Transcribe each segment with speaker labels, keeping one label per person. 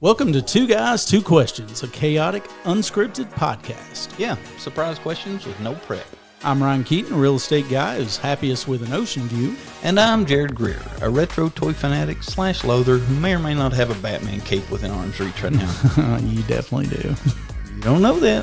Speaker 1: Welcome to Two Guys, Two Questions, a chaotic, unscripted podcast.
Speaker 2: Yeah, surprise questions with no prep.
Speaker 1: I'm Ryan Keaton, a real estate guy who's happiest with an ocean view.
Speaker 2: And I'm Jarrod Greer, a retro toy fanatic / loather who may or may not have a Batman cape within arm's reach right now.
Speaker 1: You definitely do.
Speaker 2: You don't know that.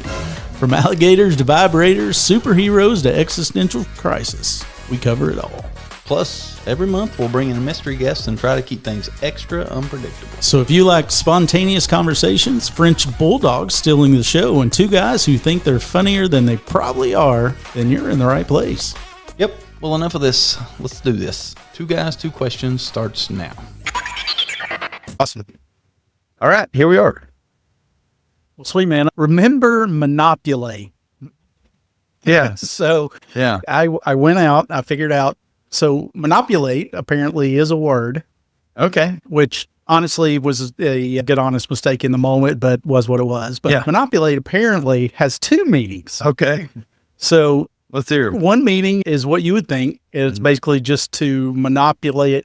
Speaker 1: From alligators to vibrators, superheroes to existential crisis, we cover it all.
Speaker 2: Plus, every month we'll bring in a mystery guest and try to keep things extra unpredictable.
Speaker 1: So if you like spontaneous conversations, French bulldogs stealing the show, and two guys who think they're funnier than they probably are, then you're in the right place.
Speaker 2: Yep. Well, enough of this. Let's do this. Two Guys, Two Questions starts now.
Speaker 3: Awesome. All right, here we are.
Speaker 1: Well, sweet man, remember Manopulate.
Speaker 3: Yeah.
Speaker 1: So
Speaker 3: Yeah.
Speaker 1: I went out, I figured out. So manipulate apparently is a word,
Speaker 3: Okay.
Speaker 1: which honestly was a good honest mistake in the moment, but was what it was. But
Speaker 3: Yeah.
Speaker 1: manipulate apparently has two meanings.
Speaker 3: Okay.
Speaker 1: So
Speaker 3: Let's hear.
Speaker 1: one meaning is what you would think. It's basically just to monopolize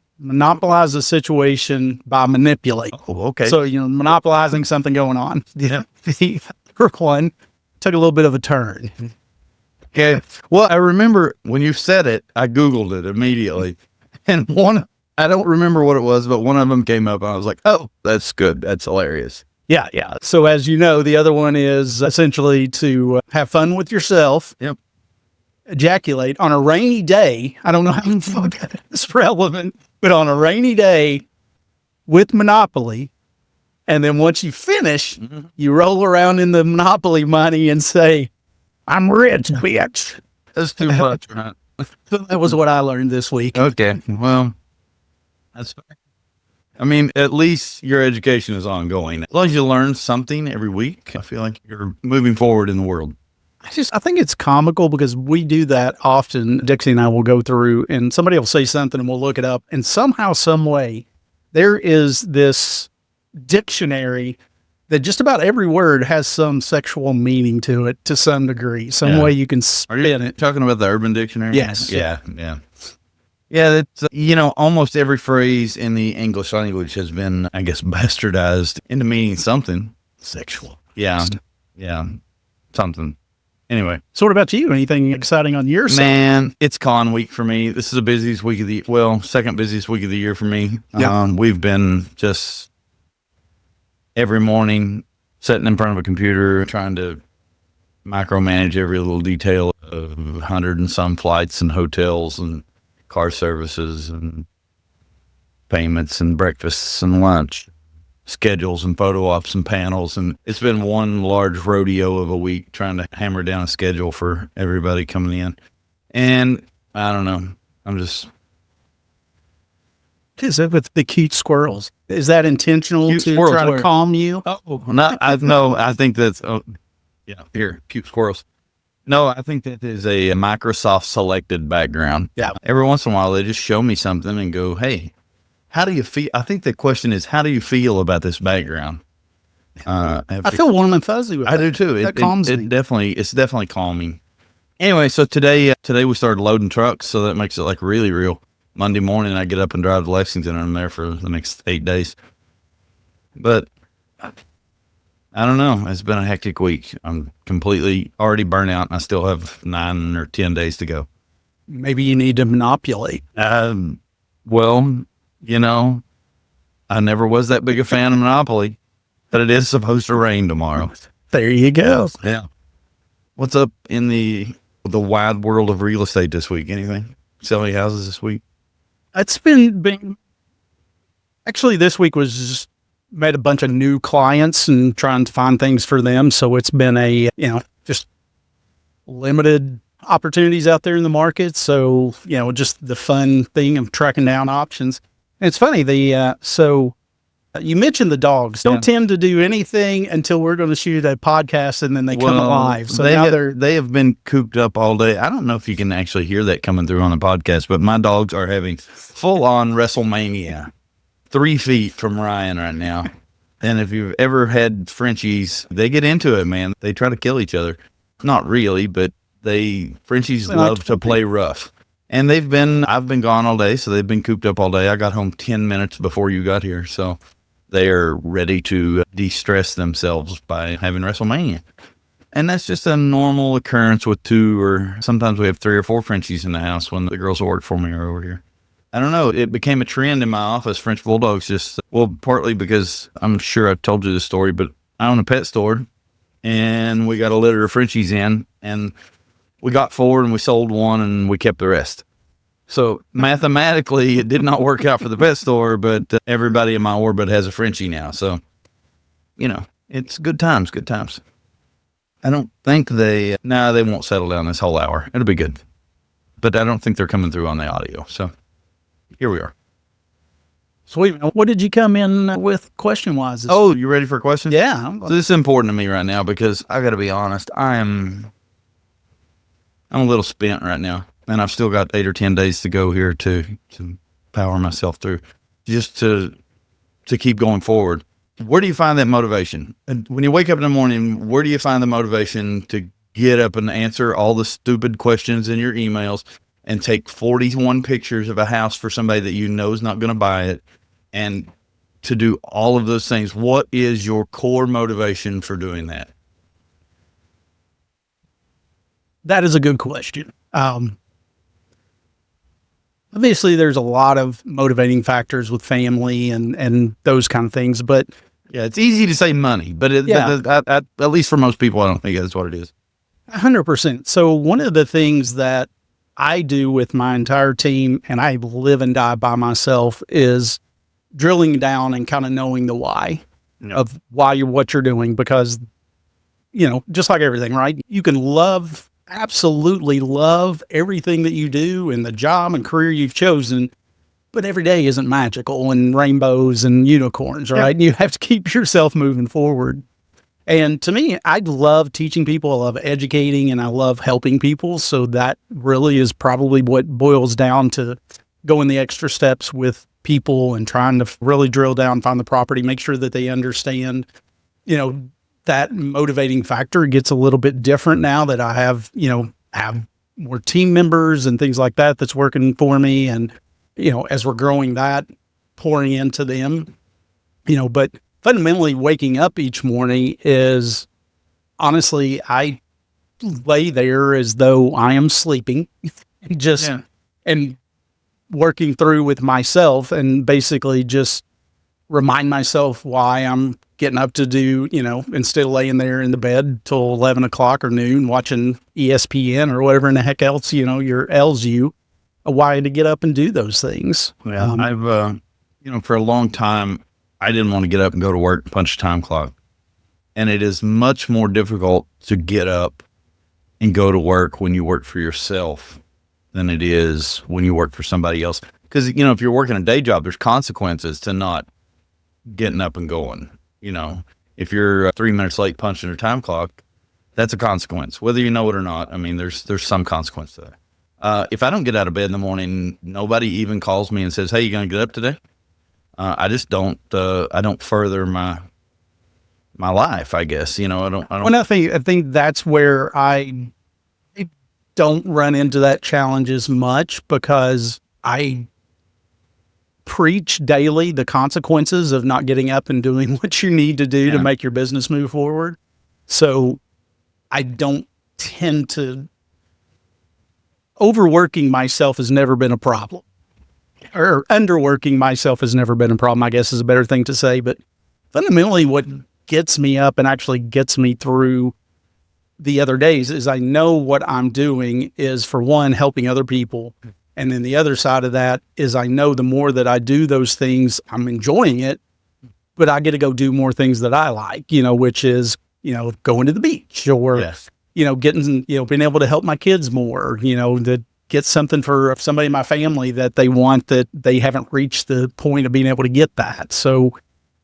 Speaker 1: the situation by manipulate.
Speaker 3: Oh, okay.
Speaker 1: So, monopolizing something going on.
Speaker 3: yeah.
Speaker 1: The other one took a little bit of a turn.
Speaker 3: Okay. Well, I remember when you said it, I Googled it immediately. And I don't remember what it was, but one of them came up and I was like, oh, that's good. That's hilarious.
Speaker 1: Yeah. So as you know, the other one is essentially to have fun with yourself.
Speaker 3: Yep.
Speaker 1: Ejaculate on a rainy day. I don't know how the fuck it's relevant, but on a rainy day with Monopoly. And then once you finish, you roll around in the Monopoly money and say, I'm rich, bitch.
Speaker 3: That's too much, right?
Speaker 1: That was what I learned this week.
Speaker 3: Okay. Well, that's fair. I mean, at least your education is ongoing. As long as you learn something every week, I feel like you're moving forward in the world.
Speaker 1: I think it's comical because we do that often. Dixie and I will go through and somebody will say something and we'll look it up. And somehow, some way, there is this dictionary that just about every word has some sexual meaning to it to some degree, some way you can spin it.
Speaker 3: Talking about the Urban Dictionary?
Speaker 1: Yes.
Speaker 3: Yeah. Yeah, that's, almost every phrase in the English language has been, I guess, bastardized into meaning something.
Speaker 1: Sexual.
Speaker 3: Yeah. Something. Anyway.
Speaker 1: So what about you? Anything exciting on your side?
Speaker 3: Man, it's con week for me. This is the busiest week of second busiest week of the year for me.
Speaker 1: Yeah.
Speaker 3: We've been just every morning sitting in front of a computer trying to micromanage every little detail of 100 and some flights and hotels and car services and payments and breakfasts and lunch schedules and photo ops and panels. And it's been one large rodeo of a week trying to hammer down a schedule for everybody coming in. And I don't know. I'm just...
Speaker 1: Is it with the cute squirrels? Is that intentional
Speaker 3: Cute
Speaker 1: to
Speaker 3: squirrels,
Speaker 1: try to
Speaker 3: where?
Speaker 1: calm you?
Speaker 3: Oh, no, I think that's, here, cute squirrels. No, I think that is a Microsoft selected background.
Speaker 1: Yeah.
Speaker 3: Every once in a while, they just show me something and go, hey, how do you feel? I think the question is, how do you feel about this background?
Speaker 1: I feel warm and fuzzy with
Speaker 3: I
Speaker 1: that.
Speaker 3: do too.
Speaker 1: That calms me.
Speaker 3: It's definitely calming. Anyway, so today we started loading trucks, so that makes it like really real. Monday morning, I get up and drive to Lexington, and I'm there for the next 8 days. But I don't know. It's been a hectic week. I'm completely already burnt out, and I still have 9 or 10 days to go.
Speaker 1: Maybe you need to manipulate.
Speaker 3: Well, I never was that big a fan of Monopoly, but it is supposed to rain tomorrow.
Speaker 1: There you go.
Speaker 3: Yeah. What's up in the wide world of real estate this week? Anything? Selling houses this week?
Speaker 1: It's been actually this week was just met a bunch of new clients and trying to find things for them. So it's been just limited opportunities out there in the market. So, just the fun thing of tracking down options. And it's funny, so you mentioned the dogs don't tend to do anything until we're going to shoot a podcast and then they come alive. So
Speaker 3: they have been cooped up all day. I don't know if you can actually hear that coming through on the podcast, but my dogs are having full on WrestleMania 3 feet from Ryan right now. And if you've ever had Frenchies, they get into it, man. They try to kill each other. Not really, but Frenchies love to play rough. And I've been gone all day, so they've been cooped up all day. I got home 10 minutes before you got here, so they are ready to de-stress themselves by having WrestleMania. And that's just a normal occurrence with 2 or sometimes we have 3 or 4 Frenchies in the house when the girls who work for me are over here. I don't know. It became a trend in my office. French Bulldogs just, well, partly because I'm sure I've told you this story, but I own a pet store and we got a litter of Frenchies in and we got 4 and we sold 1 and we kept the rest. So mathematically, it did not work out for the pet store, but everybody in my orbit has a Frenchie now. So, it's good times, good times. I don't think they won't settle down this whole hour. It'll be good. But I don't think they're coming through on the audio. So here we are.
Speaker 1: Sweet. What did you come in with question-wise?
Speaker 3: Oh, you ready for a question?
Speaker 1: Yeah.
Speaker 3: So this is important to me right now because I got to be honest. I'm a little spent right now. And I've still got 8 or 10 days to go here to power myself through just to keep going forward. Where do you find that motivation? And when you wake up in the morning, where do you find the motivation to get up and answer all the stupid questions in your emails and take 41 pictures of a house for somebody that you know is not going to buy it and to do all of those things? What is your core motivation for doing that?
Speaker 1: That is a good question. Obviously, there's a lot of motivating factors with family and those kind of things, but
Speaker 3: yeah, it's easy to say money, but at least for most people, I don't think that's what it is.
Speaker 1: 100%. So one of the things that I do with my entire team, and I live and die by myself, is drilling down and kind of knowing the why of why you're what you're doing. Because, just like everything, right? You can absolutely love everything that you do and the job and career you've chosen, but every day isn't magical and rainbows and unicorns, right? Yeah. You have to keep yourself moving forward. And to me, I love teaching people, I love educating, and I love helping people. So that really is probably what boils down to going the extra steps with people and trying to really drill down, find the property, make sure that they understand, that motivating factor gets a little bit different now that I have more team members and things like that that's working for me. And, as we're growing that, pouring into them, but fundamentally waking up each morning is honestly, I lay there as though I am sleeping and working through with myself and basically just remind myself why I'm getting up to do, instead of laying there in the bed till 11 o'clock or noon watching ESPN or whatever in the heck else, your ails you, why to get up and do those things.
Speaker 3: Yeah, I've, for a long time, I didn't want to get up and go to work and punch a time clock. And it is much more difficult to get up and go to work when you work for yourself than it is when you work for somebody else. Because, if you're working a day job, there's consequences to not getting up and going. If you're 3 minutes late punching your time clock, that's a consequence, whether you know it or not. I mean, there's some consequence to that. If I don't get out of bed in the morning, nobody even calls me and says, "Hey, you going to get up today?" I just don't. I don't further my life. I guess I don't.
Speaker 1: Well, I think that's where I don't run into that challenge as much because I preach daily the consequences of not getting up and doing what you need to do to make your business move forward. So I don't tend to. Overworking myself has never been a problem, or underworking myself has never been a problem, I guess is a better thing to say. But fundamentally what gets me up and actually gets me through the other days is I know what I'm doing is, for one, helping other people. And then the other side of that is I know the more that I do those things, I'm enjoying it, but I get to go do more things that I like, which is, going to the beach or, getting, being able to help my kids more, to get something for somebody in my family that they want that they haven't reached the point of being able to get that. So,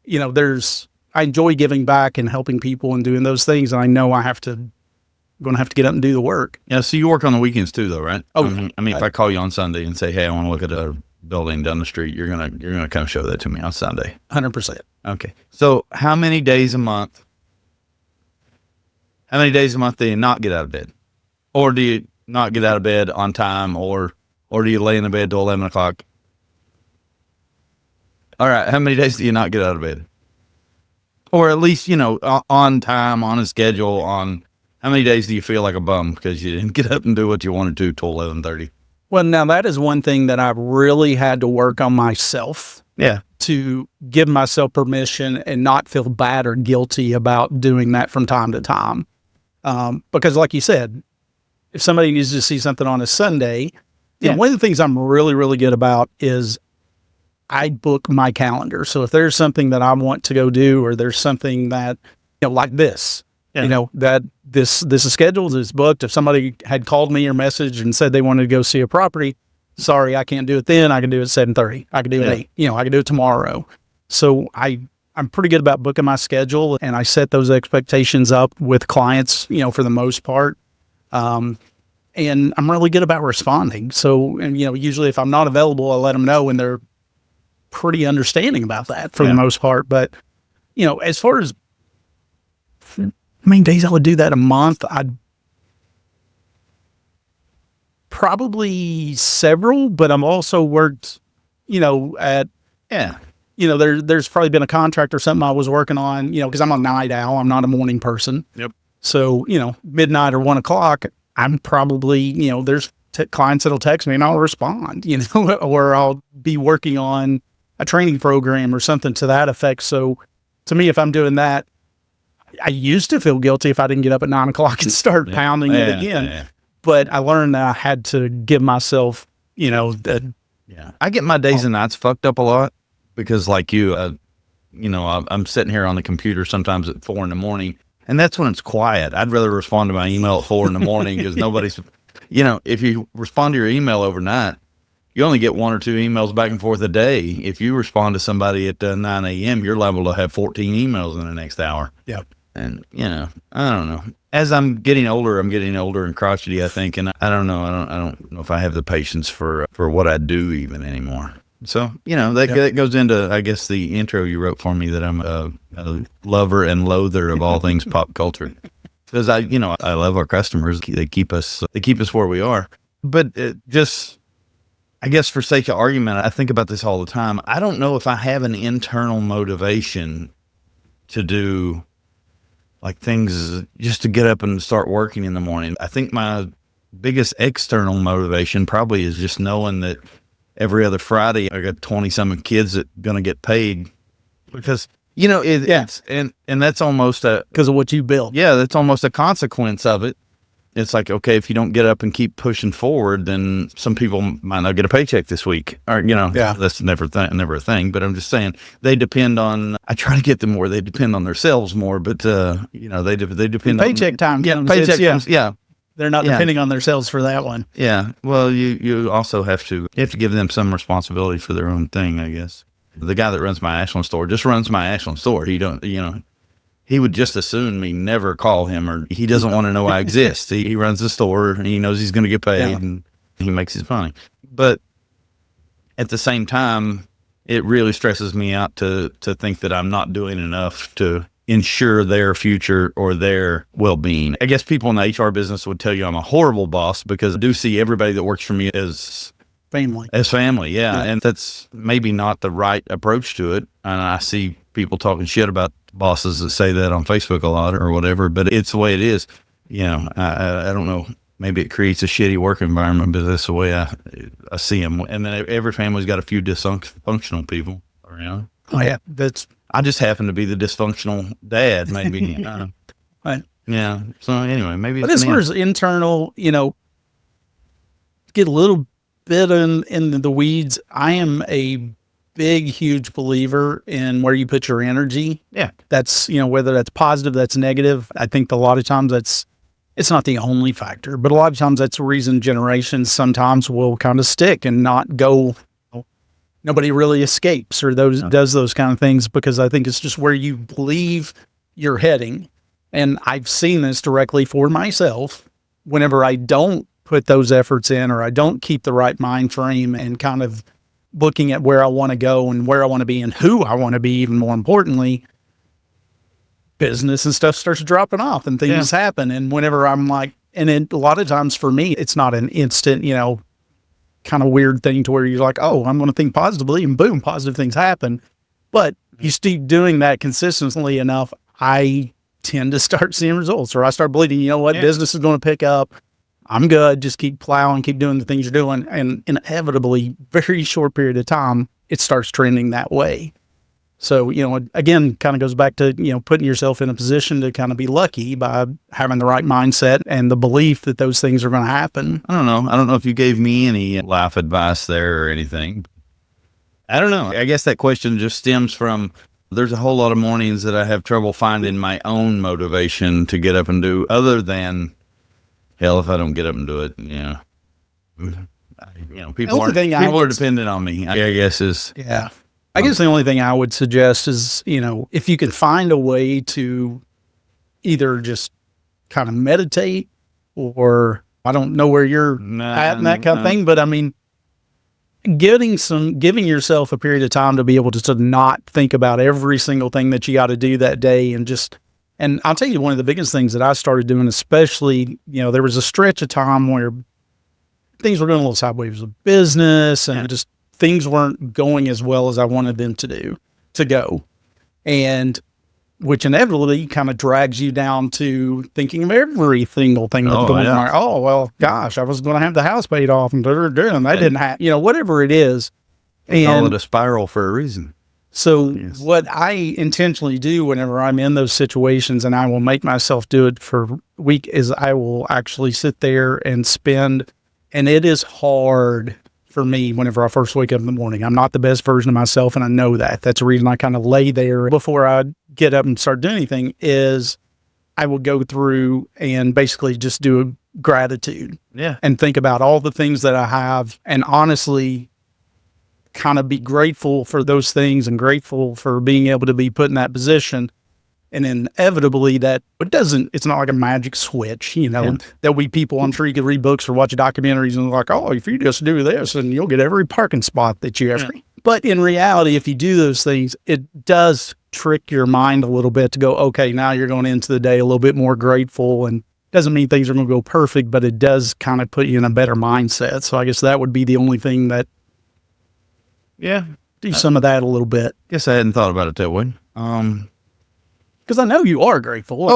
Speaker 1: I enjoy giving back and helping people and doing those things. And I know going to have to get up and do the work.
Speaker 3: Yeah. So you work on the weekends too, though, right?
Speaker 1: Oh,
Speaker 3: if I call you on Sunday and say, "Hey, I want to look at a building down the street," you're gonna kind of show that to me on Sunday.
Speaker 1: 100%.
Speaker 3: Okay. So how many days a month? How many days a month do you not get out of bed, or do you not get out of bed on time, or do you lay in the bed till 11 o'clock? All right. How many days do you not get out of bed? or at least, on time, on a schedule, on how many days do you feel like a bum because you didn't get up and do what you wanted to till 11:30?
Speaker 1: Well, now that is one thing that I've really had to work on myself.
Speaker 3: Yeah.
Speaker 1: To give myself permission and not feel bad or guilty about doing that from time to time. Because like you said, if somebody needs to see something on a Sunday, one of the things I'm really, really good about is I book my calendar. So if there's something that I want to go do, or there's something that, like this, that this is scheduled, it's booked. If somebody had called me or messaged and said they wanted to go see a property, sorry, I can't do it then. I can do it at 7:30. I can do it at 8. I can do it tomorrow. So I'm pretty good about booking my schedule, and I set those expectations up with clients, for the most part. And I'm really good about responding. So, and usually if I'm not available, I let them know, and they're pretty understanding about that for the most part. But, as far as how many days I would do that a month, I'd probably several, but I'm also worked, there's probably been a contract or something I was working on, because I'm a night owl. I'm not a morning person.
Speaker 3: Yep.
Speaker 1: So, midnight or 1:00, I'm probably, there's clients that'll text me and I'll respond, or I'll be working on a training program or something to that effect. So to me, if I'm doing that, I used to feel guilty if I didn't get up at 9:00 and start pounding it again. Yeah. But I learned that I had to give myself,
Speaker 3: I get my days and nights fucked up a lot because, like you, I'm sitting here on the computer sometimes at 4 a.m, and that's when it's quiet. I'd rather respond to my email at 4 a.m. because nobody's, if you respond to your email overnight, you only get 1 or 2 emails back and forth a day. If you respond to somebody at 9 a.m., you're liable to have 14 emails in the next hour.
Speaker 1: Yep.
Speaker 3: And, I don't know. As I'm getting older and crotchety, I think, and I don't know. I don't know if I have the patience for what I do even anymore. So, that goes into, I guess, the intro you wrote for me, that I'm a lover and loather of all things pop culture. Because I love our customers. They keep us where we are. But I guess for sake of argument, I think about this all the time. I don't know if I have an internal motivation to do like things just to get up and start working in the morning. I think my biggest external motivation probably is just knowing that every other Friday I got 20-something kids that going to get paid because, it's, and that's almost
Speaker 1: because of what you built.
Speaker 3: Yeah. That's almost a consequence of it. It's like, okay, if you don't get up and keep pushing forward, then some people might not get a paycheck this week. Or, that's never a thing. But I'm just saying they depend on, I try to get them more. They depend on themselves more, but, they depend on
Speaker 1: paycheck time.
Speaker 3: Paycheck comes. Yeah.
Speaker 1: They're not depending on themselves for that one.
Speaker 3: Yeah. Well, you also have to give them some responsibility for their own thing, I guess. The guy that runs my Ashland store just runs my Ashland store. He would just as soon me never call him, or he doesn't want to know I exist. He runs the store and he knows he's going to get paid and he makes his money. But at the same time, it really stresses me out to think that I'm not doing enough to ensure their future or their well-being. I guess people in the HR business would tell you I'm a horrible boss because I do see everybody that works for me as
Speaker 1: family.
Speaker 3: Yeah. And that's maybe not the right approach to it. And I see people talking shit about bosses that say that on Facebook a lot or whatever, but it's the way it is. I don't know. Maybe it creates a shitty work environment, but that's the way I see them. And then every family's got a few dysfunctional people around.
Speaker 1: Oh yeah.
Speaker 3: I just happen to be the dysfunctional dad, maybe.
Speaker 1: Right.
Speaker 3: Yeah. So anyway, maybe
Speaker 1: but as far as internal, get a little bit in the weeds. I am a big, huge believer in where you put your energy.
Speaker 3: Yeah.
Speaker 1: That's, whether that's positive, that's negative. I think a lot of times it's not the only factor, but a lot of times that's the reason generations sometimes will kind of stick and not go, nobody really escapes or does those kind of things, because I think it's just where you believe you're heading. And I've seen this directly for myself. Whenever I don't put those efforts in, or I don't keep the right mind frame and kind of looking at where I want to go and where I want to be and who I want to be, even more importantly, business and stuff starts dropping off and things happen. And whenever I'm like, and then a lot of times for me, it's not an instant, kind of weird thing to where you're like, oh, I'm going to think positively, and boom, positive things happen. But you keep doing that consistently enough, I tend to start seeing results, or I start believing, you know what, business is going to pick up. I'm good. Just keep plowing, keep doing the things you're doing. And inevitably, very short period of time, it starts trending that way. So, again, kind of goes back to, putting yourself in a position to kind of be lucky by having the right mindset and the belief that those things are going to happen.
Speaker 3: I don't know. I don't know if you gave me any life advice there or anything. I don't know. I guess that question just stems from there's a whole lot of mornings that I have trouble finding my own motivation to get up and do, other than, hell, if I don't get up and do it, people are dependent on me, I guess is.
Speaker 1: Yeah. I guess the only thing I would suggest is, if you can find a way to either just kind of meditate, or I don't know where you're at and that kind of thing, but I mean, giving yourself a period of time to be able to not think about every single thing that you got to do that day, and I'll tell you, one of the biggest things that I started doing, especially, there was a stretch of time where things were going a little sideways with business, and just things weren't going as well as I wanted them to go. And which inevitably kind of drags you down to thinking of every single thing that's going on. Oh, well, gosh, I was going to have the house paid off, and that didn't happen, whatever it is.
Speaker 3: And call it a spiral for a reason.
Speaker 1: So what I intentionally do whenever I'm in those situations, and I will make myself do it for a week, is I will actually sit there and spend, and it is hard for me whenever I first wake up in the morning. I'm not the best version of myself, and I know that. That's the reason I kind of lay there before I get up and start doing anything, is I will go through and basically just do a gratitude.
Speaker 3: Yeah.
Speaker 1: And think about all the things that I have, and honestly kind of be grateful for those things and grateful for being able to be put in that position. And inevitably it's not like a magic switch, There'll be people, I'm sure you could read books or watch documentaries and like, oh, if you just do this and you'll get every parking spot that you ever. But in reality, if you do those things, it does trick your mind a little bit to go, okay, now you're going into the day a little bit more grateful, and doesn't mean things are going to go perfect, but it does kind of put you in a better mindset. So I guess that would be the only thing that, do some of that a little bit.
Speaker 3: Guess I hadn't thought about it that way.
Speaker 1: Because I know you are grateful.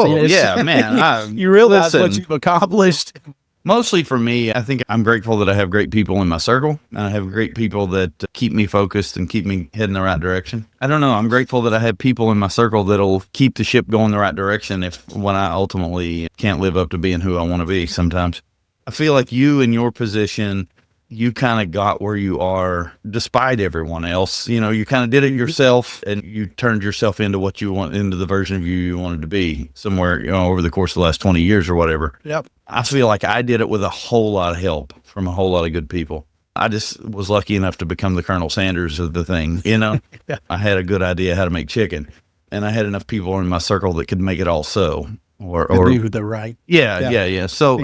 Speaker 3: Man.
Speaker 1: You realize what you've accomplished.
Speaker 3: Mostly for me, I think I'm grateful that I have great people in my circle, and I have great people that keep me focused and keep me heading the right direction. I don't know. I'm grateful that I have people in my circle that'll keep the ship going the right direction when I ultimately can't live up to being who I want to be sometimes. I feel like you in your position, you kind of got where you are despite everyone else. You kind of did it yourself, and you turned yourself into what you want, into the version of you wanted to be somewhere, over the course of the last 20 years or whatever.
Speaker 1: Yep.
Speaker 3: I feel like I did it with a whole lot of help from a whole lot of good people. I just was lucky enough to become the Colonel Sanders of the thing. I had a good idea how to make chicken, and I had enough people in my circle that could make it all so. Or
Speaker 1: do the right.
Speaker 3: Yeah. So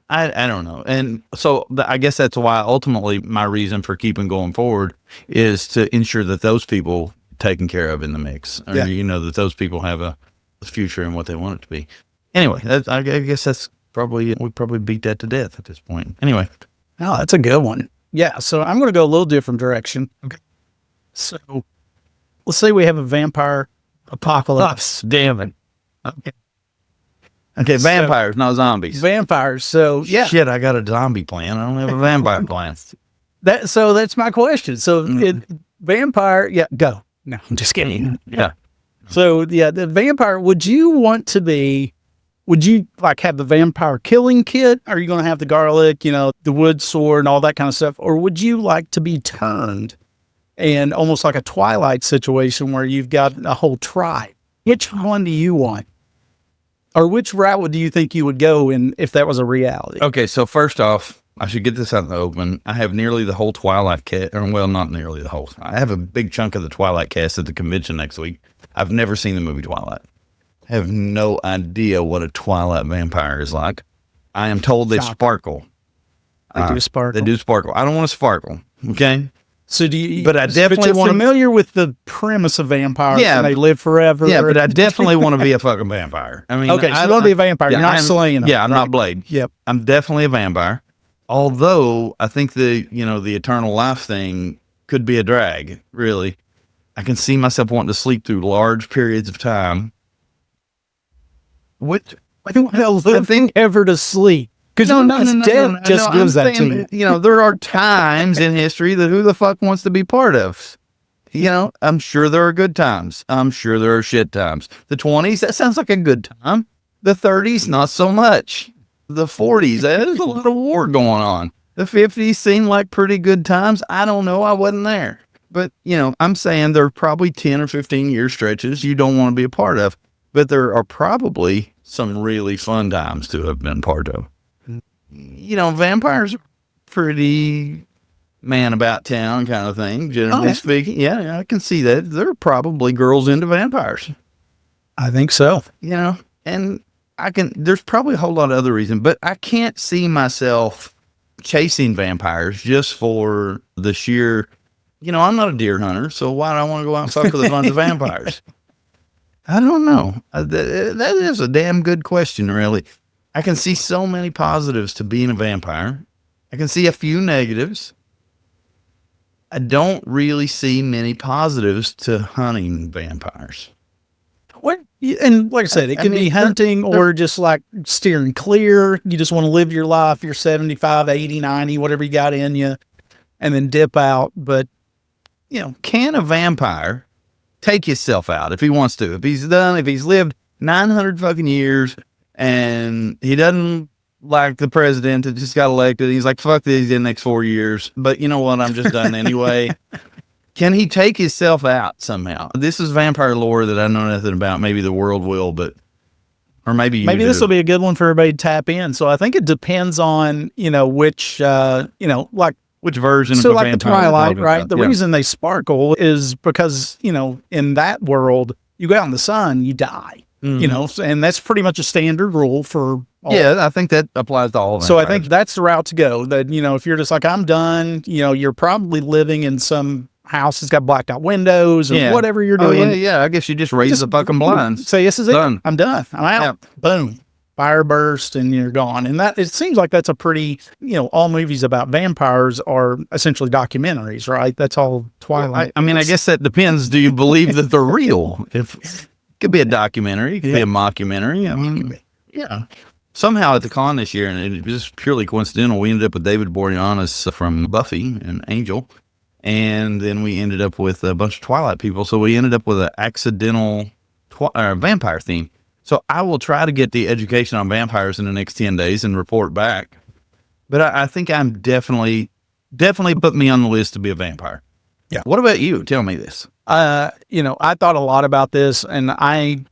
Speaker 3: I don't know. And so I guess that's why ultimately my reason for keeping going forward is to ensure that those people taken care of in the mix, or, that those people have a future in what they want it to be. Anyway, I guess that's we probably beat that to death at this point. Anyway.
Speaker 1: Oh, that's a good one. Yeah. So I'm going to go a little different direction. Okay. So let's say we have a vampire apocalypse.
Speaker 3: Oh, damn it. Okay, vampires, not zombies.
Speaker 1: Vampires. So yeah.
Speaker 3: Shit, I got a zombie plan. I don't have a vampire plan.
Speaker 1: So that's my question. So vampire, go. No, I'm just kidding.
Speaker 3: Yeah.
Speaker 1: So the vampire, would you like have the vampire killing kit? Are you going to have the garlic, the wood sword and all that kind of stuff? Or would you like to be turned and almost like a Twilight situation where you've got a whole tribe? Which one do you want? Or which route do you think you would go in if that was a reality?
Speaker 3: Okay, so first off, I should get this out in the open. I have nearly the whole Twilight cast, or well, not nearly the whole. I have a big chunk of the Twilight cast at the convention next week. I've never seen the movie Twilight. I have no idea what a Twilight vampire is like. I am told they sparkle.
Speaker 1: They do sparkle.
Speaker 3: They do sparkle. I don't want to sparkle, okay?
Speaker 1: So do you?
Speaker 3: But I definitely want
Speaker 1: familiar with the premise of vampires. Yeah, and they live forever.
Speaker 3: Yeah, but I definitely want to be a fucking vampire. I mean,
Speaker 1: okay, so you want to be a vampire. You're not slaying them.
Speaker 3: Yeah, I'm not Blade.
Speaker 1: Yep,
Speaker 3: I'm definitely a vampire. Although I think the eternal life thing could be a drag. Really, I can see myself wanting to sleep through large periods of time. What?
Speaker 1: I don't have living ever to sleep. Because death just gives that to you.
Speaker 3: You know, there are times in history that who the fuck wants to be part of? You know, I'm sure there are good times. I'm sure there are shit times. The 20s, that sounds like a good time. The 30s, not so much. The 40s, there's a lot of war going on. The 50s seemed like pretty good times. I don't know. I wasn't there. But, you know, I'm saying there are probably 10 or 15 year stretches you don't want to be a part of. But there are probably some really fun times to have been part of. You know, vampires are pretty man about town kind of thing, generally speaking. Yeah, I can see that. There are probably girls into vampires.
Speaker 1: I think so.
Speaker 3: You know, and there's probably a whole lot of other reasons, but I can't see myself chasing vampires just for the sheer, you know, I'm not a deer hunter, so why do I want to go out and fuck with a bunch of vampires? I don't know. That is a damn good question, really. I can see so many positives to being a vampire. I can see a few negatives. I don't really see many positives to hunting vampires.
Speaker 1: What? And like I said, it can be hunting or just like steering clear. You just want to live your life. You're 75, 80, 90, whatever you got in you, and then dip out. But,
Speaker 3: you know, can a vampire take himself out if he wants to? If he's lived 900 fucking years and he doesn't like the president that just got elected, he's like, fuck this in the next 4 years. But you know what? I'm just done anyway. Can he take himself out somehow? This is vampire lore that I know nothing about. Maybe the world will, but, or maybe
Speaker 1: this will be a good one for everybody to tap in. So I think it depends on, you know, which, you know, like,
Speaker 3: which version
Speaker 1: so
Speaker 3: of
Speaker 1: like the Twilight, right? The
Speaker 3: yeah.
Speaker 1: reason they sparkle is because, you know, in that world, you go out in the sun, you die, you know, and that's pretty much a standard rule for all.
Speaker 3: Yeah, I think that applies to all of them.
Speaker 1: So I think that's the route to go. That, you know, if you're just like, I'm done, you know, you're probably living in some house that's got blacked out windows or whatever you're doing.
Speaker 3: I guess you just raise the fucking blinds.
Speaker 1: Say, this is
Speaker 3: done.
Speaker 1: it. I'm done. I'm out. Yeah. Boom. Fire burst and you're gone. And that, it seems like that's a pretty, you know, all movies about vampires are essentially documentaries, right? That's all Twilight.
Speaker 3: I mean, I guess that depends. Do you believe that they're real? If it could be a documentary, it could be a mockumentary. I mean, yeah. Somehow at the con this year, and it was just purely coincidental, we ended up with David Boreanaz from Buffy and Angel. And then we ended up with a bunch of Twilight people. So we ended up with an accidental vampire theme. So I will try to get the education on vampires in the next 10 days and report back. But I think I'm definitely put me on the list to be a vampire.
Speaker 1: Yeah.
Speaker 3: What about you? Tell me this.
Speaker 1: You know, I thought a lot about this, and I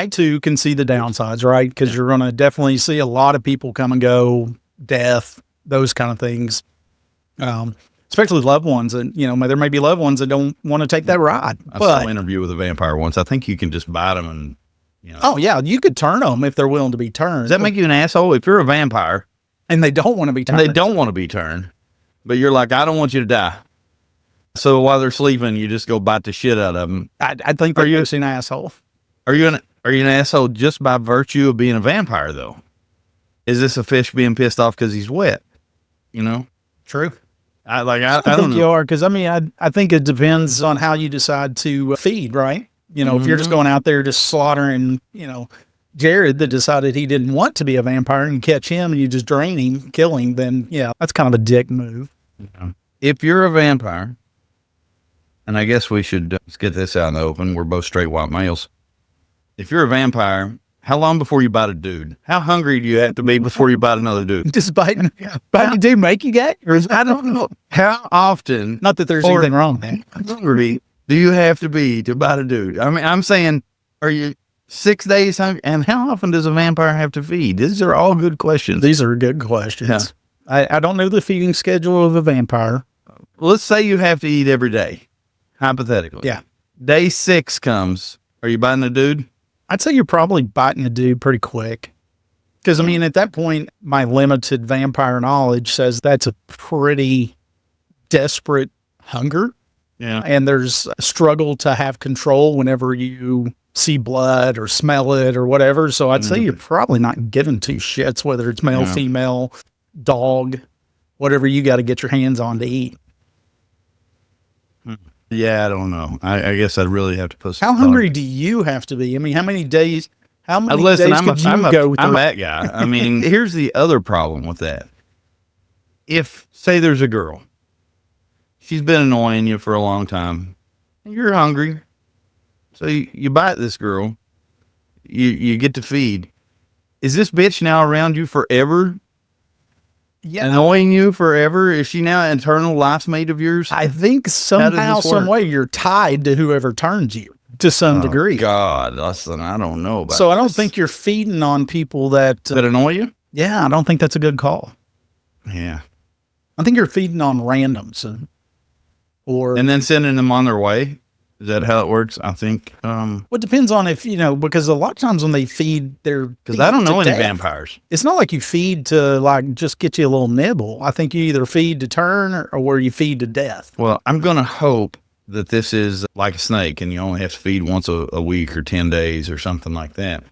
Speaker 1: too can see the downsides, right? Because you're going to definitely see a lot of people come and go, death, those kind of things. Especially loved ones, and you know, there may be loved ones that don't want to take that ride.
Speaker 3: I saw an interview with a vampire once. I think you can just bite them and, you know.
Speaker 1: Oh yeah, you could turn them if they're willing to be turned.
Speaker 3: Does that make you an asshole if you're a vampire
Speaker 1: and they don't want to be turned?
Speaker 3: They don't want to be turned, but you're like, I don't want you to die. So while they're sleeping, you just go bite the shit out of them.
Speaker 1: I think they're just an asshole.
Speaker 3: Are you an asshole just by virtue of being a vampire though? Is this a fish being pissed off because he's wet? You know,
Speaker 1: true.
Speaker 3: I don't
Speaker 1: think
Speaker 3: know.
Speaker 1: you are, because I mean, I think it depends on how you decide to feed, right? You know, if you're just going out there just slaughtering, you know, Jarrod that decided he didn't want to be a vampire and you catch him and you just drain him, kill him, then yeah, that's kind of a dick move.
Speaker 3: Yeah. If you're a vampire, and I guess we should let's get this out in the open. We're both straight white males. If you're a vampire, how long before you bite a dude? How hungry do you have to be before you bite another dude?
Speaker 1: Just biting a dude make you gay? Or
Speaker 3: I don't know. How often?
Speaker 1: Not that there's anything wrong there.
Speaker 3: How hungry do you have to be to bite a dude? I mean, I'm saying, are you 6 days hungry? And how often does a vampire have to feed? These are all good questions.
Speaker 1: These are good questions. Yeah. I don't know the feeding schedule of a vampire.
Speaker 3: Well, let's say you have to eat every day, hypothetically.
Speaker 1: Yeah.
Speaker 3: Day 6 comes. Are you biting a dude?
Speaker 1: I'd say you're probably biting a dude pretty quick. Because, I mean, at that point, my limited vampire knowledge says that's a pretty desperate hunger.
Speaker 3: Yeah.
Speaker 1: And there's a struggle to have control whenever you see blood or smell it or whatever. So I'd say you're probably not giving two shits, whether it's male, female, dog, whatever you got to get your hands on to eat.
Speaker 3: Yeah, I don't know. I guess I'd really have to put some
Speaker 1: How
Speaker 3: thought.
Speaker 1: hungry do you have to be? I mean, how many days? How many
Speaker 3: Listen,
Speaker 1: days could you go
Speaker 3: I'm
Speaker 1: through?
Speaker 3: that guy. I mean, here's the other problem with that. If, say, there's a girl, she's been annoying you for a long time, and you're hungry, so you bite this girl, you get to feed. Is this bitch now around you forever?
Speaker 1: Yeah,
Speaker 3: Annoying you forever? Is she now an eternal life mate of yours?
Speaker 1: I think somehow,
Speaker 3: this
Speaker 1: some
Speaker 3: work?
Speaker 1: way, you're tied to whoever turns you to some degree.
Speaker 3: God, listen, I don't know about
Speaker 1: So I don't
Speaker 3: this.
Speaker 1: think you're feeding on people that.
Speaker 3: that annoy you?
Speaker 1: Yeah, I don't think that's a good call.
Speaker 3: Yeah.
Speaker 1: I think you're feeding on randoms, or
Speaker 3: And then sending them on their way. Is that how it works? I think.
Speaker 1: well, it depends on if because a lot of times when they feed,
Speaker 3: Because I don't know any vampires.
Speaker 1: It's not like you feed to like just get you a little nibble. I think you either feed to turn or you feed to death.
Speaker 3: Well, I'm going to hope that this is like a snake and you only have to feed once a week or 10 days or something like that.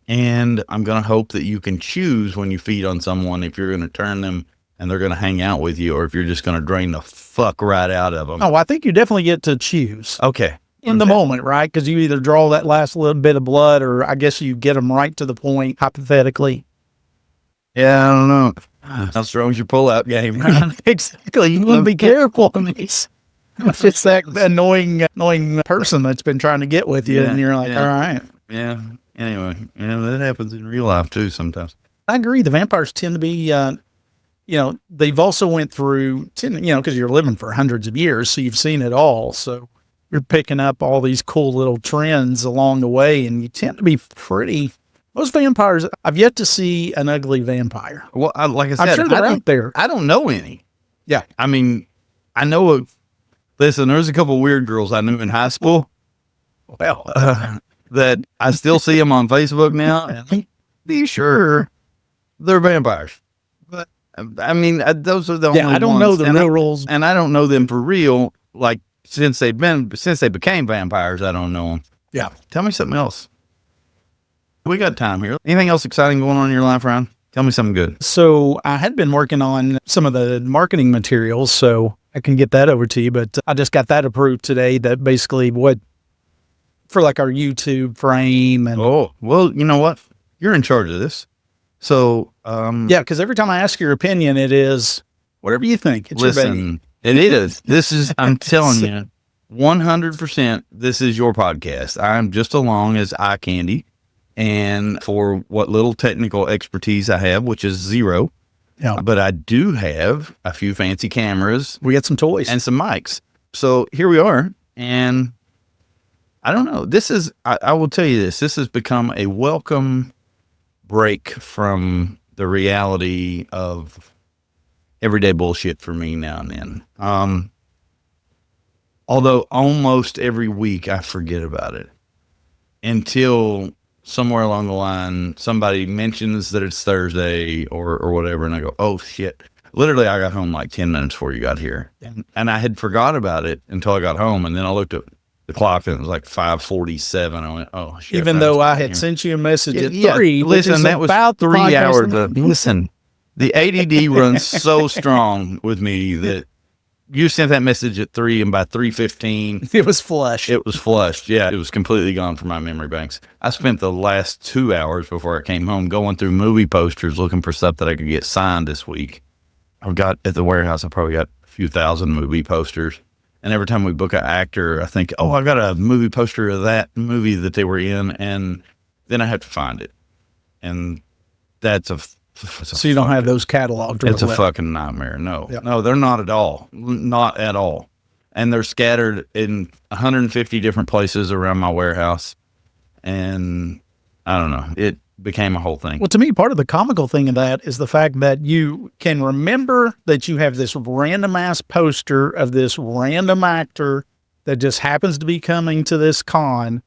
Speaker 3: And I'm going to hope that you can choose when you feed on someone if you're going to turn them and they're going to hang out with you or if you're just going to drain the fuck right out of them.
Speaker 1: Oh, I think you definitely get to choose
Speaker 3: Okay.
Speaker 1: in the moment, right? Because you either draw that last little bit of blood or I guess you get them right to the point, hypothetically.
Speaker 3: Yeah, I don't know. How strong's your pull-out game?
Speaker 1: Exactly. You want to be careful on these. It's just that annoying person that's been trying to get with you,
Speaker 3: Yeah,
Speaker 1: and you're like,
Speaker 3: yeah.
Speaker 1: all right.
Speaker 3: Yeah. Anyway, that happens in real life too sometimes.
Speaker 1: I agree. The vampires tend to be, they've also went through, because you're living for hundreds of years, so you've seen it all. So you're picking up all these cool little trends along the way, and you tend to be pretty. Most vampires, I've yet to see an ugly vampire.
Speaker 3: Well, like I said,
Speaker 1: I'm sure they're out there.
Speaker 3: I don't know any.
Speaker 1: Yeah.
Speaker 3: I mean, I know. Listen, there's a couple of weird girls I knew in high school.
Speaker 1: Well,
Speaker 3: That I still see them on Facebook now, and I'm be sure they're vampires. But I mean, those are the only
Speaker 1: I don't
Speaker 3: ones.
Speaker 1: know the
Speaker 3: And
Speaker 1: real rules.
Speaker 3: and I don't know them for real. Like since they became vampires, I don't know them.
Speaker 1: Yeah.
Speaker 3: Tell me something else. We got time here. Anything else exciting going on in your life, Ryan? Tell me something good.
Speaker 1: So I had been working on some of the marketing materials, so I can get that over to you. But I just got that approved today. That basically for like our YouTube frame and
Speaker 3: Oh, well, you know what? You're in charge of this. So,
Speaker 1: yeah, because every time I ask your opinion, it is whatever you think. It's your baby.
Speaker 3: listen, it is. This is, I'm telling you, 100%, this is your podcast. I'm just along as eye candy. And for what little technical expertise I have, which is zero,
Speaker 1: Yeah,
Speaker 3: but I do have a few fancy cameras
Speaker 1: we get some toys.
Speaker 3: and some mics. So here we are. And I don't know. I will tell you this has become a welcome break from the reality of everyday bullshit for me now and then. Although almost every week I forget about it until somewhere along the line somebody mentions that it's Thursday or whatever, and I go, oh shit. Literally, I got home like 10 minutes before you got here, and I had forgot about it until I got home, and then I looked at the clock and it was like 5:47. I went, oh shit.
Speaker 1: Even though I had sent you a message at 3, which
Speaker 3: listen,
Speaker 1: is
Speaker 3: that was
Speaker 1: about
Speaker 3: 3 hours.
Speaker 1: of
Speaker 3: Listen, the ADD runs so strong with me that you sent that message at 3, and by 3:15,
Speaker 1: it was flush.
Speaker 3: it was flushed. Yeah, it was completely gone from my memory banks. I spent the last 2 hours before I came home going through movie posters looking for stuff that I could get signed this week. I've got at the warehouse, I probably got a few thousand movie posters. And every time we book an actor, I think, oh, I got a movie poster of that movie that they were in. And then I have to find it. And that's
Speaker 1: so you don't have those cataloged.
Speaker 3: it's a fucking nightmare. No,
Speaker 1: Yeah.
Speaker 3: no, they're not at all. Not at all. And they're scattered in 150 different places around my warehouse. And I don't know. It became a whole thing.
Speaker 1: Well, to me, part of the comical thing of that is the fact that you can remember that you have this random ass poster of this random actor that just happens to be coming to this con,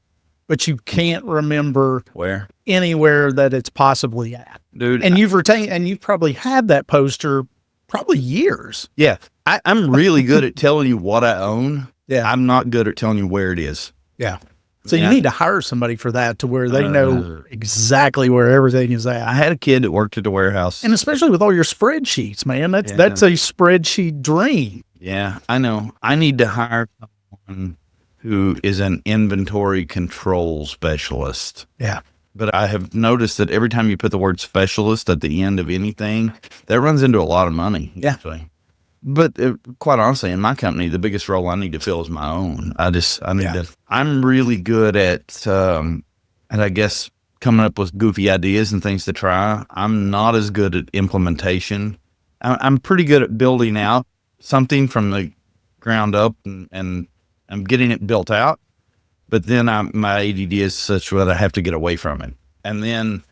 Speaker 1: but you can't remember
Speaker 3: Where?
Speaker 1: anywhere that it's possibly at.
Speaker 3: Dude.
Speaker 1: And you've probably had that poster probably years.
Speaker 3: Yeah. I'm really good at telling you what I own.
Speaker 1: Yeah.
Speaker 3: I'm not good at telling you where it is.
Speaker 1: Yeah. So
Speaker 3: Yeah.
Speaker 1: you need to hire somebody for that to where they know exactly where everything is at.
Speaker 3: I had a kid that worked at the warehouse.
Speaker 1: And especially with all your spreadsheets, man, that's a spreadsheet dream.
Speaker 3: Yeah, I know. I need to hire someone who is an inventory control specialist.
Speaker 1: Yeah.
Speaker 3: But I have noticed that every time you put the word specialist at the end of anything, that runs into a lot of money.
Speaker 1: Yeah.
Speaker 3: Actually. But quite honestly, in my company, the biggest role I need to fill is my own. I need to. I'm really good at, I guess, coming up with goofy ideas and things to try. I'm not as good at implementation. I'm pretty good at building out something from the ground up and I'm getting it built out. But then my ADD is such that I have to get away from it. And then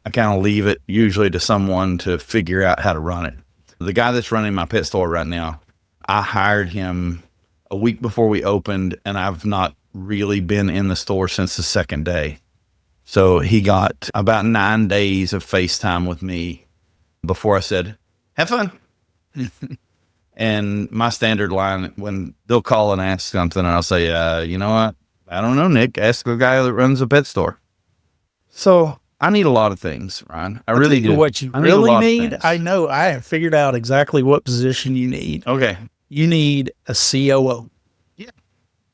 Speaker 3: I kind of leave it usually to someone to figure out how to run it. The guy that's running my pet store right now, I hired him a week before we opened, and I've not really been in the store since the second day. So he got about 9 days of FaceTime with me before I said, have fun. And my standard line, when they'll call and ask something, and I'll say, you know what? I don't know, Nick. Ask the guy that runs a pet store. So I need a lot of things, Ryan. I really do.
Speaker 1: What you really need, I know. I have figured out exactly what position you need.
Speaker 3: Okay.
Speaker 1: You need a COO.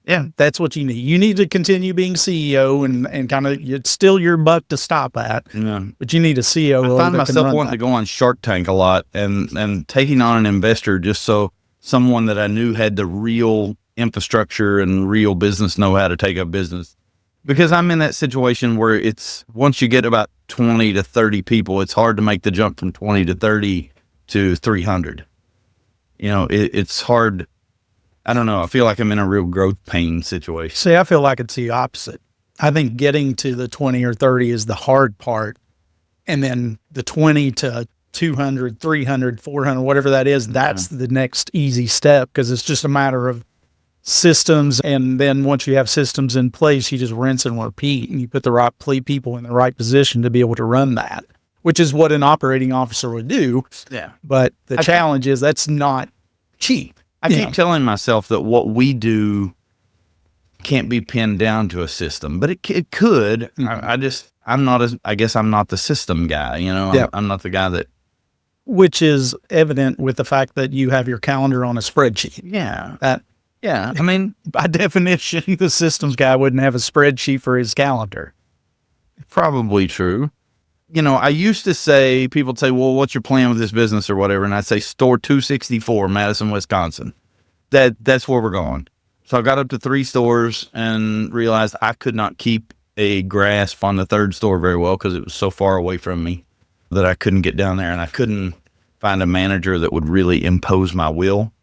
Speaker 3: Yeah.
Speaker 1: That's what you need. You need to continue being CEO and kind of, it's still your buck to stop at.
Speaker 3: Yeah.
Speaker 1: But you need a COO.
Speaker 3: I find myself wanting to go on Shark Tank a lot and taking on an investor just so someone that I knew had the real infrastructure and real business know-how to take up business. Because I'm in that situation where it's, once you get about 20 to 30 people, it's hard to make the jump from 20 to 30 to 300. You know, it's hard. I don't know. I feel like I'm in a real growth pain situation.
Speaker 1: See, I feel like it's the opposite. I think getting to the 20 or 30 is the hard part. And then the 20 to 200, 300, 400, whatever that is, that's the next easy step because it's just a matter of systems. And then once you have systems in place, you just rinse and repeat and you put the right people in the right position to be able to run that, which is what an operating officer would do.
Speaker 3: Yeah.
Speaker 1: But the challenge is that's not cheap.
Speaker 3: I keep telling myself that what we do can't be pinned down to a system, but it could. Mm-hmm. I guess I'm not the system guy, you know.
Speaker 1: Yeah.
Speaker 3: I'm not the guy that.
Speaker 1: Which is evident with the fact that you have your calendar on a spreadsheet.
Speaker 3: Yeah.
Speaker 1: Yeah. I mean, by definition, the systems guy wouldn't have a spreadsheet for his calendar.
Speaker 3: Probably true. You know, I used to say, people would say, well, what's your plan with this business or whatever? And I'd say store 264, Madison, Wisconsin. That's where we're going. So I got up to 3 stores and realized I could not keep a grasp on the 3rd store very well because it was so far away from me that I couldn't get down there and I couldn't find a manager that would really impose my will.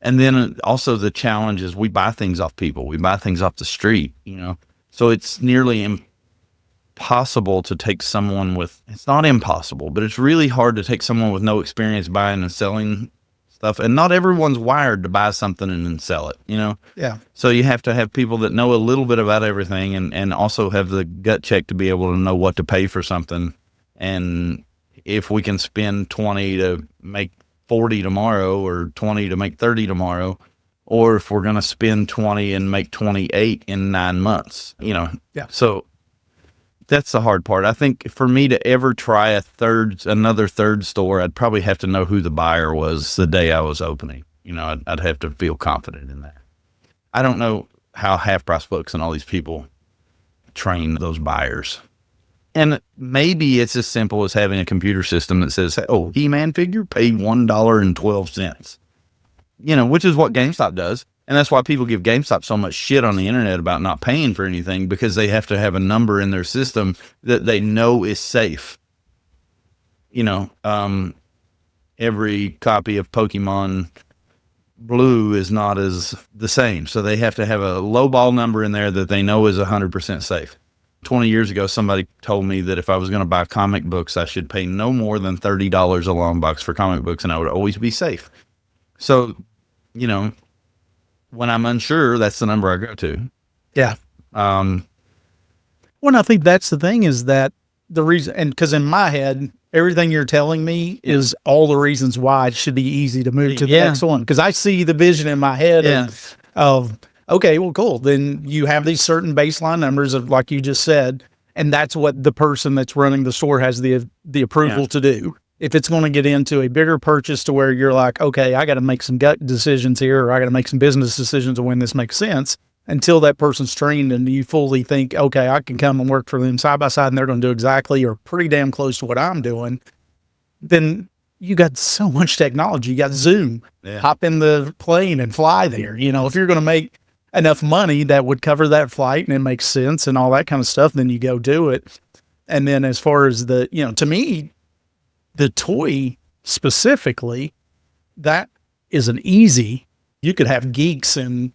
Speaker 3: And then also the challenge is we buy things off people. We buy things off the street, you know. So it's nearly impossible to take someone with, it's not impossible, but it's really hard to take someone with no experience buying and selling stuff. And not everyone's wired to buy something and then sell it, you know?
Speaker 1: Yeah.
Speaker 3: So you have to have people that know a little bit about everything and also have the gut check to be able to know what to pay for something. And if we can spend 20 to make 40 tomorrow or 20 to make 30 tomorrow, or if we're going to spend 20 and make 28 in 9 months, you know?
Speaker 1: Yeah.
Speaker 3: So that's the hard part. I think for me to ever try another third store, I'd probably have to know who the buyer was the day I was opening. You know, I'd have to feel confident in that. I don't know how Half Price Books and all these people train those buyers. And maybe it's as simple as having a computer system that says, oh, He-Man figure, pay $1.12. You know, which is what GameStop does. And that's why people give GameStop so much shit on the internet about not paying for anything, because they have to have a number in their system that they know is safe. You know, every copy of Pokemon Blue is not as the same. So they have to have a lowball number in there that they know is 100% safe. 20 years ago, somebody told me that if I was going to buy comic books, I should pay no more than $30 a long box for comic books, and I would always be safe. So, you know, when I'm unsure, that's the number I go to.
Speaker 1: Yeah. Well, I think that's the thing is that the reason, and because in my head, everything you're telling me is all the reasons why it should be easy to move to the next one. Because I see the vision in my head of, okay, well, cool. Then you have these certain baseline numbers of, like you just said, and that's what the person that's running the store has the approval to do. if it's going to get into a bigger purchase to where you're like, okay, I got to make some gut decisions here, or I got to make some business decisions of when this makes sense, until that person's trained and you fully think, okay, I can come and work for them side by side and they're going to do exactly or pretty damn close to what I'm doing, then you got so much technology. You got Zoom, hop in the plane and fly there. You know, if you're going to make enough money that would cover that flight and it makes sense and all that kind of stuff, then you go do it. And then as far as the, you know, to me, the toy specifically, that is an easy, you could have geeks in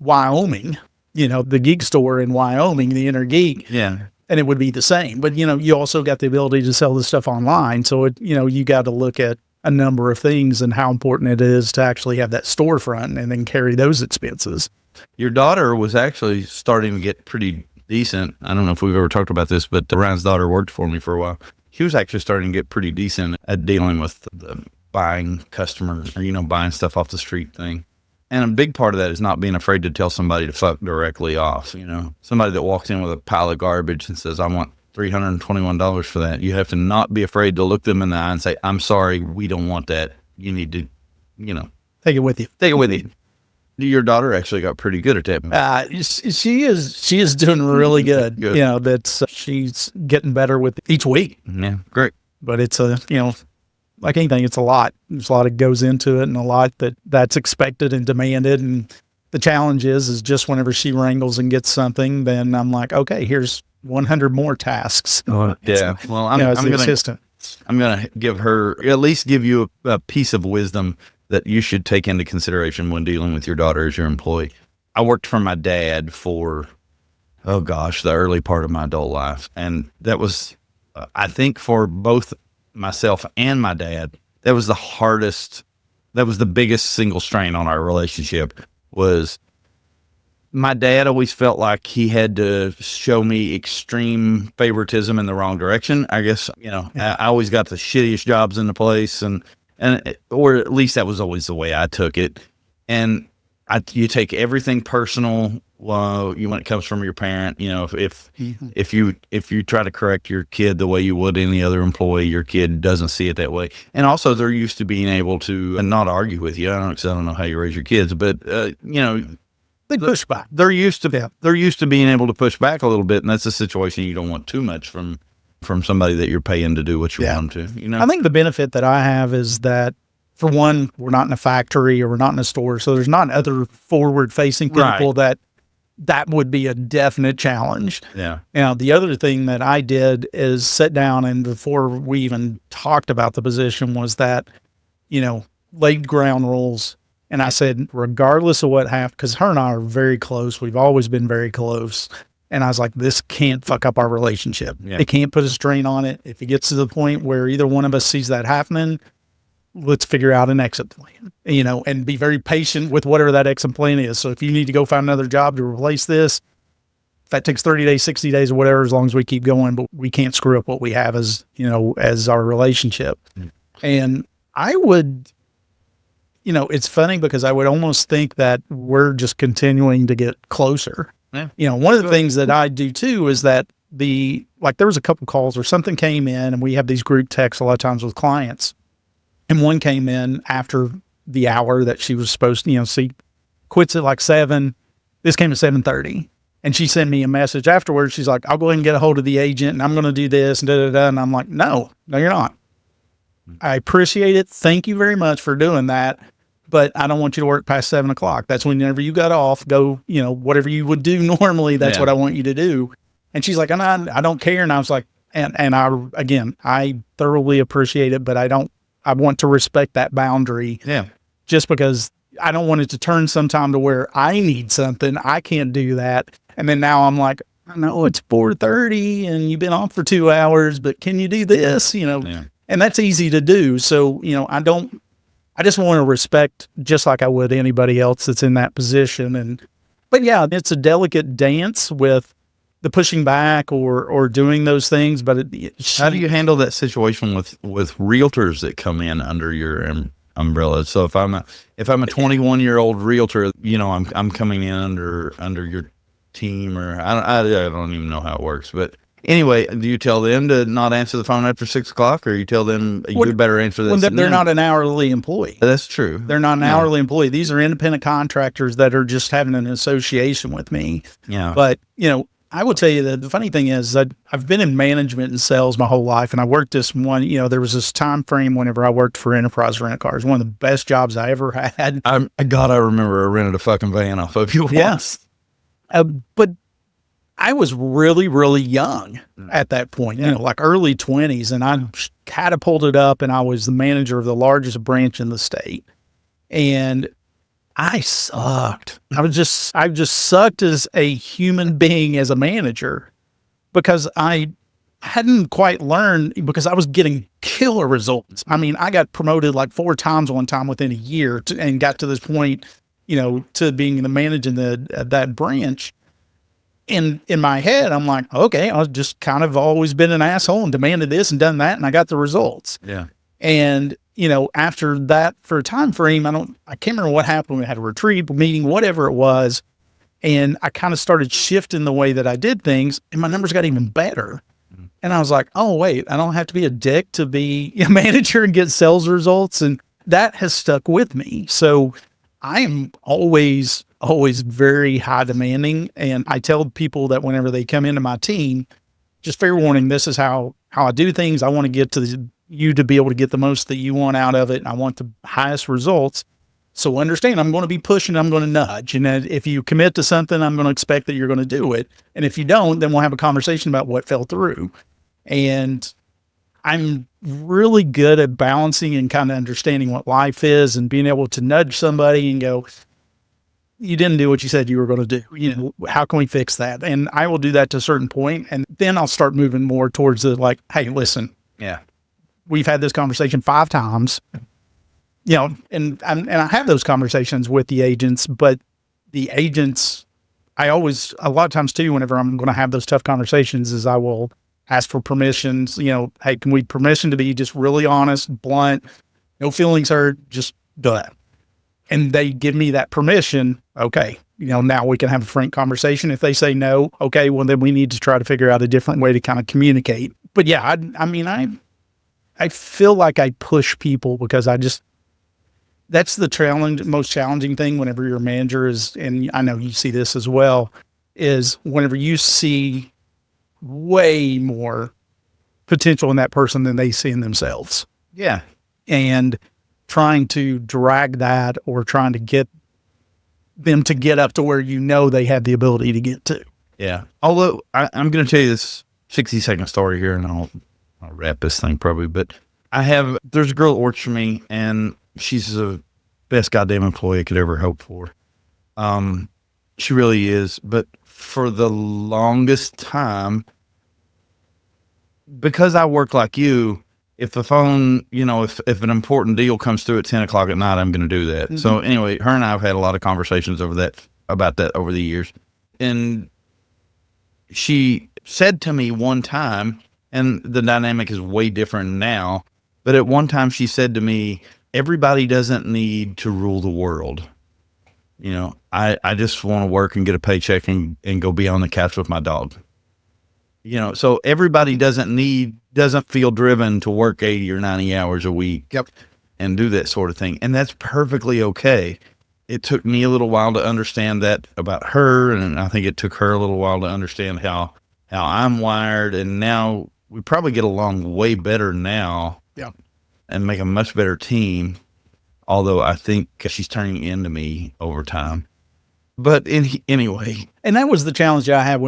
Speaker 1: Wyoming, you know, the geek store in Wyoming, the Inner Geek.
Speaker 3: Yeah.
Speaker 1: And it would be the same. But, you know, you also got the ability to sell this stuff online. So, it, you know, you got to look at a number of things and how important it is to actually have that storefront and then carry those expenses.
Speaker 3: Your daughter was actually starting to get pretty decent. I don't know if we've ever talked about this, but Ryan's daughter worked for me for a while. She was actually starting to get pretty decent at dealing with the buying customers, or, you know, buying stuff off the street thing. And a big part of that is not being afraid to tell somebody to fuck directly off. You know, somebody that walks in with a pile of garbage and says, I want $321 for that. You have to not be afraid to look them in the eye and say, I'm sorry, we don't want that. You need to, you know,
Speaker 1: Take it with you.
Speaker 3: take it with you. Your daughter actually got pretty good at that.
Speaker 1: She is doing really good.
Speaker 3: Good.
Speaker 1: You know, that's, she's getting better with each week,
Speaker 3: Yeah, great.
Speaker 1: but it's a, you know, like anything, it's a lot. There's a lot that goes into it and a lot that's expected and demanded. And the challenge is just whenever she wrangles and gets something, then I'm like, okay, here's 100 more tasks.
Speaker 3: Yeah. Well, I'm,
Speaker 1: You know, as
Speaker 3: I'm
Speaker 1: the
Speaker 3: gonna
Speaker 1: assistant.
Speaker 3: I'm gonna give her, at least give you a piece of wisdom that you should take into consideration when dealing with your daughter as your employee. I worked for my dad for, oh gosh, the early part of my adult life, and that was, I think, for both myself and my dad, that was the hardest, that was the biggest single strain on our relationship. Was my dad always felt like he had to show me extreme favoritism in the wrong direction. I guess, you know, I always got the shittiest jobs in the place, or at least that was always the way I took it. And you take everything personal when it comes from your parent. You know, if you try to correct your kid the way you would any other employee, your kid doesn't see it that way. And also, they're used to being able to not argue with you. I don't know how you raise your kids, but you know,
Speaker 1: They push back.
Speaker 3: they're used to being able to push back a little bit, and that's a situation you don't want too much from somebody that you're paying to do what you want them to. You know,
Speaker 1: I think the benefit that I have is that, for one, we're not in a factory or we're not in a store, so there's not other forward-facing people
Speaker 3: Right.
Speaker 1: that would be a definite challenge.
Speaker 3: yeah,
Speaker 1: Now, the other thing that I did is sit down, and before we even talked about the position, was that, you know, laid ground rules. And I said, regardless of what happens, because her and I are very close, we've always been very close. And I was like, this can't fuck up our relationship.
Speaker 3: Yeah.
Speaker 1: It can't put a strain on it. If it gets to the point where either one of us sees that happening, let's figure out an exit plan, you know, and be very patient with whatever that exit plan is. So if you need to go find another job to replace this, if that takes 30 days, 60 days or whatever, as long as we keep going, but we can't screw up what we have as, you know, as our relationship. And I would, you know, it's funny because I would almost think that we're just continuing to get closer.
Speaker 3: Yeah.
Speaker 1: You know, one of the things that I do too is that there was a couple calls where something came in, and we have these group texts a lot of times with clients. And one came in after the hour that she was supposed to, you know, see, quits at like 7. This came at 7:30. And she sent me a message afterwards. She's like, I'll go ahead and get a hold of the agent and I'm going to do this and da, da, da. And I'm like, no, you're not. I appreciate it. Thank you very much for doing that. But I don't want you to work past 7:00. That's whenever you got off, go, you know, whatever you would do normally, that's
Speaker 3: Yeah.
Speaker 1: what I want you to do. And she's like, I don't care. And I was like, and I thoroughly appreciate it, but I want to respect that boundary.
Speaker 3: yeah,
Speaker 1: Just because I don't want it to turn sometime to where I need something, I can't do that. And then now I'm like, I know it's 4:30 and you've been off for 2 hours, but can you do this? You know,
Speaker 3: Yeah.
Speaker 1: and that's easy to do. So, you know, I just want to respect just like I would anybody else that's in that position. But yeah, it's a delicate dance with the pushing back or doing those things. But
Speaker 3: How do you handle that situation with realtors that come in under your umbrella? So if I'm a 21-year-old realtor, you know, I'm coming in under your team, or I don't even know how it works, but Anyway, do you tell them to not answer the phone after 6 o'clock, or you tell them you better answer this?
Speaker 1: When they're not an hourly employee.
Speaker 3: That's true.
Speaker 1: They're not an hourly employee. These are independent contractors that are just having an association with me.
Speaker 3: Yeah.
Speaker 1: But, I will tell you that the funny thing is that I've been in management and sales my whole life. And I worked this one, there was this time frame whenever I worked for Enterprise Rent Cars, one of the best jobs I ever had.
Speaker 3: I remember I rented a fucking van off of you once.
Speaker 1: Yes. But I was really, really young at that point, like early 20s, and I catapulted up and I was the manager of the largest branch in the state. And I sucked. I just sucked as a human being, as a manager, because I hadn't quite learned, because I was getting killer results. I mean, I got promoted like 4 times one time within a year and got to this point, to being the manager in that branch. In my head, I'm like, okay, I've just kind of always been an asshole and demanded this and done that, and I got the results.
Speaker 3: Yeah.
Speaker 1: And, after that, for a time frame, I can't remember what happened. We had a retreat meeting, whatever it was. And I kind of started shifting the way that I did things, and my numbers got even better. And I was like, oh, wait, I don't have to be a dick to be a manager and get sales results. And that has stuck with me. So I am always very high demanding. And I tell people that whenever they come into my team, just fair warning, this is how I do things. I want to get to you to be able to get the most that you want out of it. And I want the highest results. So understand, I'm going to be pushing, I'm going to nudge. And if you commit to something, I'm going to expect that you're going to do it. And if you don't, then we'll have a conversation about what fell through. And I'm really good at balancing and kind of understanding what life is and being able to nudge somebody and go, you didn't do what you said you were going to do. How can we fix that? And I will do that to a certain point, and then I'll start moving more towards the like, hey, listen, we've had this conversation 5 times, and I have those conversations with the agents, but the agents, a lot of times too, whenever I'm going to have those tough conversations, is I will ask for permissions, hey, can we permission to be just really honest, blunt, no feelings hurt, just do that. And they give me that permission. Okay. Now we can have a frank conversation. If they say no, okay, well then we need to try to figure out a different way to kind of communicate. But yeah, I feel like I push people because that's the most challenging thing whenever you're a manager is, and I know you see this as well, is whenever you see way more potential in that person than they see in themselves.
Speaker 3: Yeah.
Speaker 1: And trying to drag that or trying to get them to get up to where they have the ability to get to.
Speaker 3: Yeah. Although I'm going to tell you this 60-second story here, and I'll wrap this thing probably, but there's a girl that works for me, and she's the best goddamn employee I could ever hope for. She really is. But for the longest time, because I work like you, if the phone, if an important deal comes through at 10 o'clock at night, I'm going to do that. Mm-hmm. So anyway, her and I have had a lot of conversations about that over the years. And she said to me one time, and the dynamic is way different now, but at one time she said to me, everybody doesn't need to rule the world. I just want to work and get a paycheck and go be on the couch with my dog. So everybody doesn't feel driven to work 80 or 90 hours a week and do that sort of thing. And that's perfectly okay. It took me a little while to understand that about her. And I think it took her a little while to understand how I'm wired. And now we probably get along way better now and make a much better team. Although I think she's turning into me over time. But anyway.
Speaker 1: And that was the challenge that I had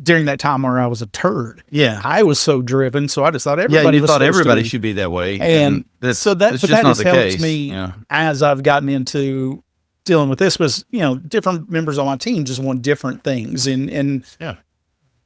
Speaker 1: during that time where I was a turd.
Speaker 3: Yeah.
Speaker 1: I was so driven. So I just thought everybody
Speaker 3: should be that way.
Speaker 1: And that has helped me as I've gotten into dealing with this was, different members on my team just want different things and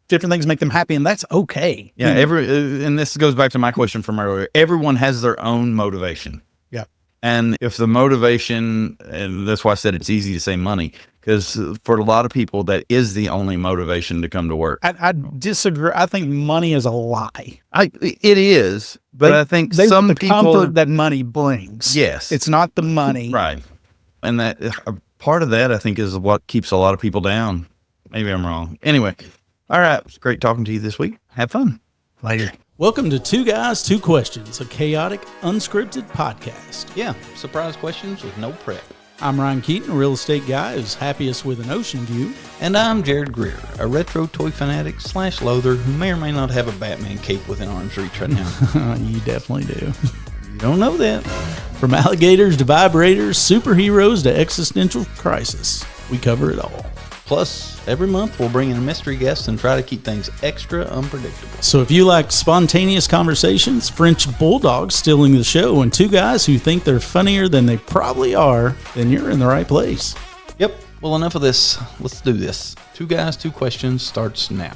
Speaker 1: different things make them happy. And that's okay.
Speaker 3: Yeah. And this goes back to my question from earlier. Everyone has their own motivation.
Speaker 1: Yeah.
Speaker 3: And if the motivation, and that's why I said it's easy to say money, because for a lot of people, that is the only motivation to come to work.
Speaker 1: I disagree. I think money is a lie.
Speaker 3: It is, but I think some
Speaker 1: the
Speaker 3: people
Speaker 1: comfort that money brings.
Speaker 3: Yes,
Speaker 1: it's not the money,
Speaker 3: right? And that part of that I think is what keeps a lot of people down. Maybe I'm wrong. Anyway, All right. It's great talking to you this week. Have fun.
Speaker 1: Later.
Speaker 4: Welcome to Two Guys, Two Questions, a chaotic, unscripted podcast.
Speaker 2: Yeah, surprise questions with no prep.
Speaker 4: I'm Ryan Keaton, a real estate guy who's happiest with an ocean view.
Speaker 2: And I'm Jarrod Greer, a retro toy fanatic / loather who may or may not have a Batman cape within arm's reach right now.
Speaker 4: You definitely do.
Speaker 2: You don't know that.
Speaker 4: From alligators to vibrators, superheroes to existential crisis, we cover it all.
Speaker 2: Plus, every month we'll bring in a mystery guest and try to keep things extra unpredictable.
Speaker 4: So if you like spontaneous conversations, French bulldogs stealing the show, and two guys who think they're funnier than they probably are, then you're in the right place.
Speaker 2: Yep, well enough of this. Let's do this. Two Guys, Two Questions starts now.